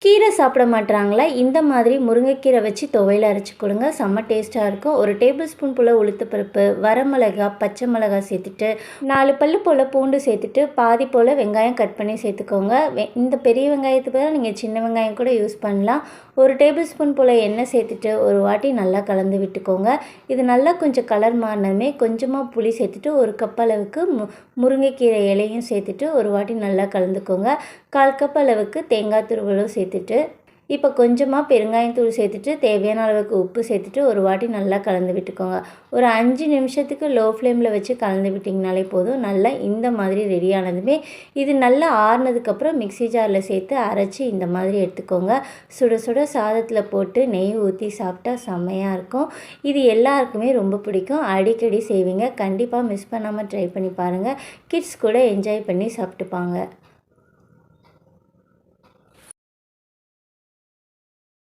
கீரை சாப்பிட மாட்றாங்களா? இந்த மாதிரி முருங்கைக்கீரை வச்சு துவையல் அரைச்சி கொடுங்க. செம்ம டேஸ்ட்டாக இருக்கும். ஒரு டேபிள் ஸ்பூன் போல் உளுத்தப்பருப்பு, வரமிளகா, பச்சை மிளகா சேர்த்துட்டு 4 பல்லு போல் பூண்டு சேர்த்துட்டு பாதி போல் வெங்காயம் கட் பண்ணி சேர்த்துக்கோங்க. இந்த பெரிய வெங்காயத்துக்கு பதிலாக நீங்கள் சின்ன வெங்காயம் கூட யூஸ் பண்ணலாம். ஒரு டேபிள் ஸ்பூன் போல் எண்ணெய் சேர்த்துட்டு ஒரு வாட்டி நல்லா கலந்து விட்டுக்கோங்க. இது நல்லா கொஞ்சம் கலர் மாறினதுமே கொஞ்சமாக புளி சேர்த்துட்டு ஒரு கப் அளவுக்கு முருங்கைக்கீரை இலையும் சேர்த்துட்டு ஒரு வாட்டி நல்லா கலந்துக்கோங்க. 1/4 கப் அளவுக்கு தேங்காய் துருவலும் சேர்த்துட்டு இப்போ கொஞ்சமாக பெருங்காயத்தூள் சேர்த்துட்டு தேவையான அளவுக்கு உப்பு சேர்த்துட்டு ஒரு வாட்டி நல்லா கலந்து விட்டுக்கோங்க. ஒரு 5 நிமிஷத்துக்கு லோ ஃப்ளேமில் வச்சு கலந்து விட்டிங்கனாலே போதும். நல்லா இந்த மாதிரி ரெடி ஆனதுமே இது நல்லா ஆறுனதுக்கப்புறம் மிக்ஸி ஜாரில் சேர்த்து அரைச்சி இந்த மாதிரி எடுத்துக்கோங்க. சுட சுட சாதத்தில் போட்டு நெய் ஊற்றி சாப்பிட்டா செம்மையாக இருக்கும். இது எல்லாருக்குமே ரொம்ப பிடிக்கும். அடிக்கடி செய்வீங்க. கண்டிப்பாக மிஸ் பண்ணாமல் ட்ரை பண்ணி பாருங்கள். கிட்ஸ் கூட என்ஜாய் பண்ணி சாப்பிட்டுப்பாங்க.